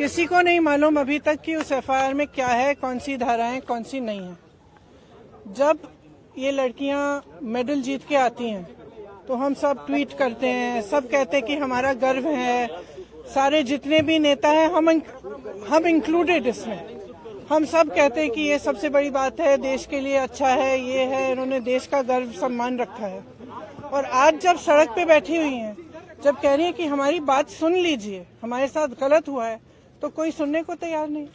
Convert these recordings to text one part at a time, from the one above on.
किसी को नहीं मालूम अभी तक कि उस एफआईआर में क्या है, कौन सी धाराएं, कौन सी नहीं है। जब ये लड़कियां मेडल जीत के आती हैं तो हम सब ट्वीट करते हैं, सब कहते हैं कि हमारा गर्व है। सारे जितने भी नेता हैं, हम इंक्लूडेड इसमें, हम सब कहते हैं कि ये सबसे बड़ी बात है, देश के लिए अच्छा है, ये है, इन्होंने देश का गर्व सम्मान रखा है। और आज जब सड़क पे बैठी हुई हैं, जब कह रही है कि हमारी बात सुन लीजिए, हमारे साथ गलत हुआ है, तो कोई सुनने को तैयार नहीं।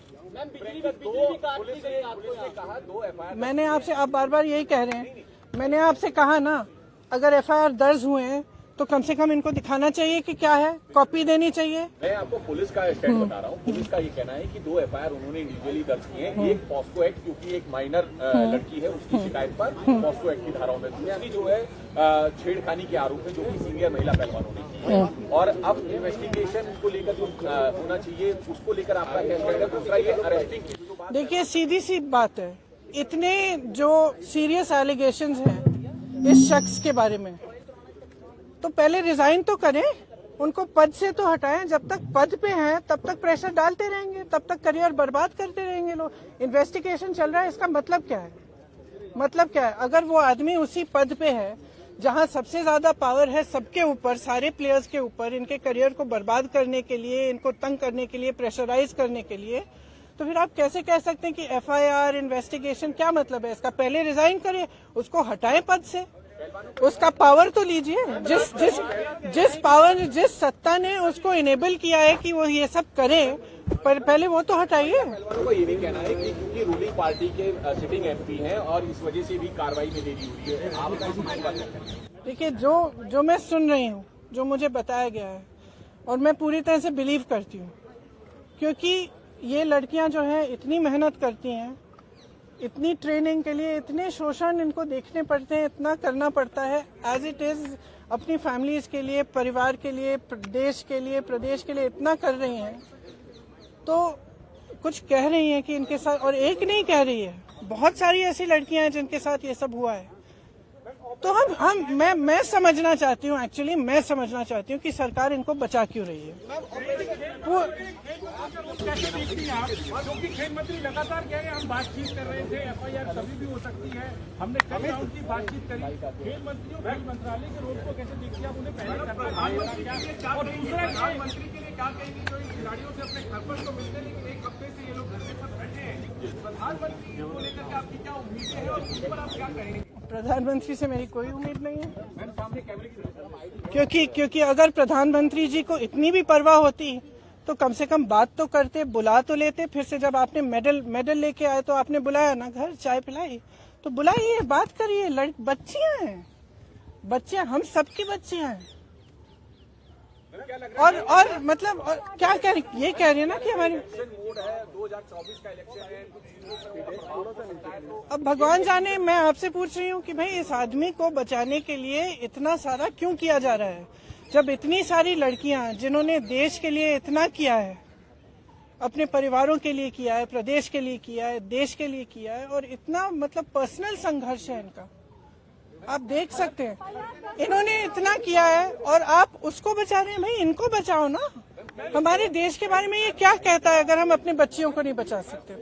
मैंने आपसे, आप बार बार यही कह रहे हैं, मैंने आपसे कहा ना, अगर एफआईआर दर्ज हुए हैं तो कम से कम इनको दिखाना चाहिए कि क्या है, कॉपी देनी चाहिए। मैं आपको पुलिस का स्टैंड बता रहा हूँ। पुलिस का ये कहना है कि 2 एफआईआर उन्होंने इंडिविजुअली दर्ज किए हैं। एक पॉस्को एक्ट, क्योंकि एक माइनर लड़की है, उसकी शिकायत पर पॉस्को एक्ट की धाराओं में दूसरी जो है छेड़खानी के आरोप है, जो कि सीनियर महिला पहलवानों ने की है। और अब इन्वेस्टिगेशन को लेकर जो होना चाहिए, उसको लेकर आपका क्या स्टैंड है? दूसरा ये अरेस्टिंग, देखिए सीधी सी बात है, इतने जो सीरियस एलिगेशंस हैं इस शख्स के बारे में, तो पहले रिजाइन तो करें, उनको पद से तो हटाएं। जब तक पद पे हैं तब तक प्रेशर डालते रहेंगे, तब तक करियर बर्बाद करते रहेंगे लोग। इन्वेस्टिगेशन चल रहा है, इसका मतलब क्या है? मतलब क्या है? अगर वो आदमी उसी पद पे है जहां सबसे ज्यादा पावर है सबके ऊपर, सारे प्लेयर्स के ऊपर, इनके करियर को बर्बाद करने के लिए, इनको तंग करने के लिए, प्रेशराइज करने के लिए, तो फिर आप कैसे कह सकते हैं कि एफआईआर, इन्वेस्टिगेशन, क्या मतलब है इसका? पहले रिजाइन करिए, उसको हटाएं पद से, उसका पावर तो लीजिए। जिस पावर, जिस सत्ता ने उसको इनेबल किया है कि वो ये सब करे, पर पहले वो तो हटाइए। तो ये भी कहना है कि क्योंकि रूलिंग पार्टी के सिटिंग एमपी हैं और इस वजह से भी कार्रवाई में देरी हुई है। आप देखिए, जो मैं सुन रही हूँ, जो मुझे बताया गया है, और मैं पूरी तरह से बिलीव करती हूँ, क्योंकि ये लड़कियां जो हैं इतनी मेहनत करती हैं, इतनी ट्रेनिंग के लिए, इतने शोषण इनको देखने पड़ते हैं, इतना करना पड़ता है एज इट इज, अपनी फैमिलीज के लिए, परिवार के लिए, देश के लिए, प्रदेश के लिए इतना कर रही हैं, तो कुछ कह रही हैं कि इनके साथ, और एक नहीं कह रही है, बहुत सारी ऐसी लड़कियां हैं जिनके साथ ये सब हुआ है। तो मैं समझना चाहती हूँ, एक्चुअली मैं समझना चाहती हूँ कि सरकार इनको बचा क्यों रही है। वो क्योंकि खेल मंत्री लगातार कह रहे हैं, हम बातचीत कर रहे थे, एफआईआर कभी भी हो सकती है, हमने कई राउंड की बातचीत करी। खेल मंत्री और खेल मंत्रालय के रोल को कैसे देखिए आप? उन्हें पहले और दूसरा प्रधानमंत्री के लिए क्या कहेंगे जो इन खिलाड़ियों से अपने घर पर तो मिलते, लेकिन एक हफ्ते से ये लोग घर पर बैठे हैं, प्रधानमंत्री को लेकर के आपकी क्या उम्मीदें हैं और उस पर आप क्या कहेंगे? प्रधानमंत्री से मेरी कोई उम्मीद नहीं है, क्योंकि अगर प्रधानमंत्री जी को इतनी भी परवाह होती तो कम से कम बात तो करते, बुला तो लेते। फिर से जब आपने मेडल लेके आए तो आपने बुलाया ना, घर चाय पिलाई, तो बुलाइए, बात करिए। बच्चियां हैं, बच्चे, हम सबकी बच्चियां हैं। और मतलब और क्या कह रही, ये कह रही है ना कि हमारी 2024 का इलेक्शन है। अब भगवान जाने, मैं आपसे पूछ रही हूँ कि भाई इस आदमी को बचाने के लिए इतना सारा क्यों किया जा रहा है, जब इतनी सारी लड़कियां जिन्होंने देश के लिए इतना किया है, अपने परिवारों के लिए किया है, प्रदेश के लिए किया है, देश के लिए किया है, और इतना मतलब पर्सनल संघर्ष है इनका, आप देख सकते हैं, इन्होंने इतना किया है और आप उसको बचा रहे हैं। भाई इनको बचाओ ना। हमारे देश के बारे में ये क्या कहता है अगर हम अपने बच्चियों को नहीं बचा सकते?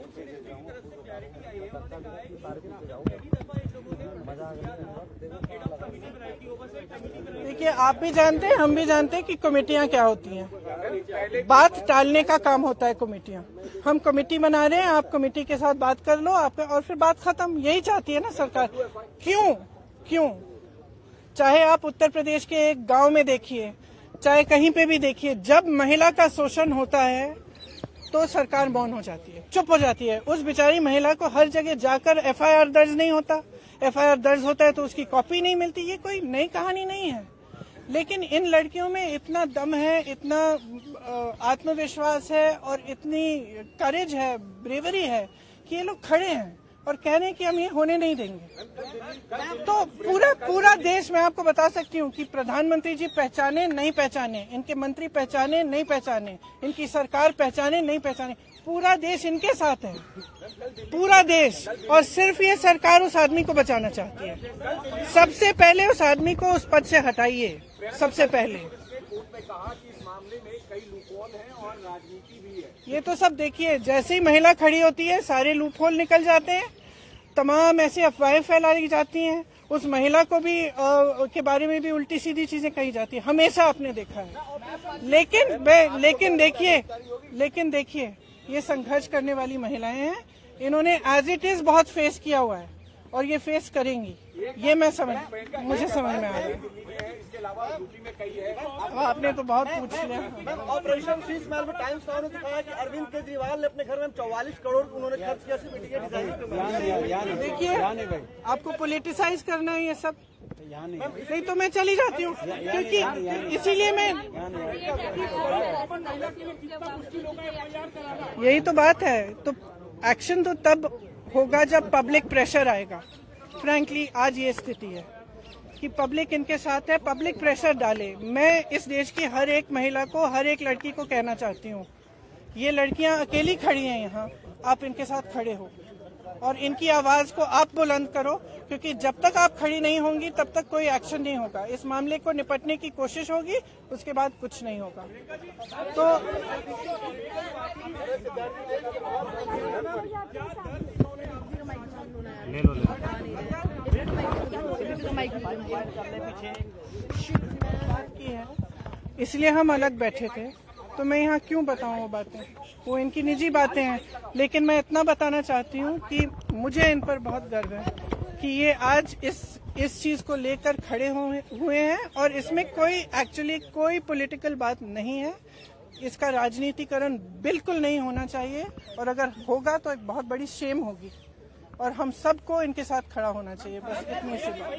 देखिए, आप भी जानते हैं, हम भी जानते हैं कि कमेटियां क्या होती हैं। बात टालने का काम होता है कमेटियां। हम कमेटी बना रहे हैं, आप कमेटी के साथ बात कर लो, आपका, और फिर बात खत्म। यही चाहती है ना सरकार। क्यों? चाहे आप उत्तर प्रदेश के एक गांव में देखिए, चाहे कहीं पे भी देखिए, जब महिला का शोषण होता है तो सरकार मौन हो जाती है, चुप हो जाती है। उस बेचारी महिला को हर जगह जाकर एफआईआर दर्ज नहीं होता, एफआईआर दर्ज होता है तो उसकी कॉपी नहीं मिलती। ये कोई नई कहानी नहीं है, लेकिन इन लड़कियों में इतना दम है, इतना आत्मविश्वास है और इतनी करेज है, ब्रेवरी है कि ये लोग खड़े हैं और कह रहे हैं कि हम ये होने नहीं देंगे। तो पूरा देश, मैं आपको बता सकती हूँ कि प्रधानमंत्री जी पहचाने नहीं पहचाने, इनके मंत्री पहचाने नहीं पहचाने, इनकी सरकार पहचाने नहीं पहचाने, पूरा देश इनके साथ है, पूरा देश। और सिर्फ ये सरकार उस आदमी को बचाना चाहती है। सबसे पहले उस आदमी को उस पद से हटाइए, सबसे पहले। कोर्ट में कहा कि इस मामले में कई लूपहोल हैं और राजनीति भी है। ये तो सब देखिए, जैसे ही महिला खड़ी होती है सारे लूपहोल निकल जाते हैं, तमाम ऐसी अफवाहें फैलाई जाती हैं, उस महिला को भी के बारे में भी उल्टी सीधी चीजें कही जाती है, हमेशा आपने देखा है। लेकिन देखिए ये संघर्ष करने वाली महिलाएं हैं, इन्होंने एज इट इज बहुत फेस किया हुआ है और ये फेस करेंगी, ये मुझे समझ में आ रहा है। इसके अलावा यूपी में कई है। आपने तो बहुत पूछ लिया। ऑपरेशन शीश महल में टाइम्स नाउ ने दिखाया कि अरविंद केजरीवाल ने अपने घर में 44 करोड़ उन्होंने खर्च किया सीपीटी के डिजाइन। देखिए आपको पॉलिटिसाइज करना है ये सब, नहीं तो मैं चली जाती हूँ, क्योंकि इसीलिए मैं, यही तो बात है। तो एक्शन तो तब होगा जब पब्लिक प्रेशर आएगा। फ्रैंकली आज ये स्थिति है कि पब्लिक इनके साथ है, पब्लिक प्रेशर डाले। मैं इस देश की हर एक महिला को, हर एक लड़की को कहना चाहती हूँ, ये लड़कियां अकेली खड़ी हैं यहाँ, आप इनके साथ खड़े हो और इनकी आवाज को आप बुलंद करो, क्योंकि जब तक आप खड़ी नहीं होंगी तब तक कोई एक्शन नहीं होगा। इस मामले को निपटने की कोशिश होगी, उसके बाद कुछ नहीं होगा। तो इसलिए हम अलग बैठे थे, तो मैं यहाँ क्यों बताऊँ वो बातें, वो इनकी निजी बातें हैं। लेकिन मैं इतना बताना चाहती हूँ कि मुझे इन पर बहुत गर्व है कि ये आज इस चीज को लेकर खड़े हुए हैं और इसमें कोई पॉलिटिकल बात नहीं है। इसका राजनीतिकरण बिल्कुल नहीं होना चाहिए, और अगर होगा तो एक बहुत बड़ी शेम होगी, और हम सबको इनके साथ खड़ा होना चाहिए। बस इतनी सी बात।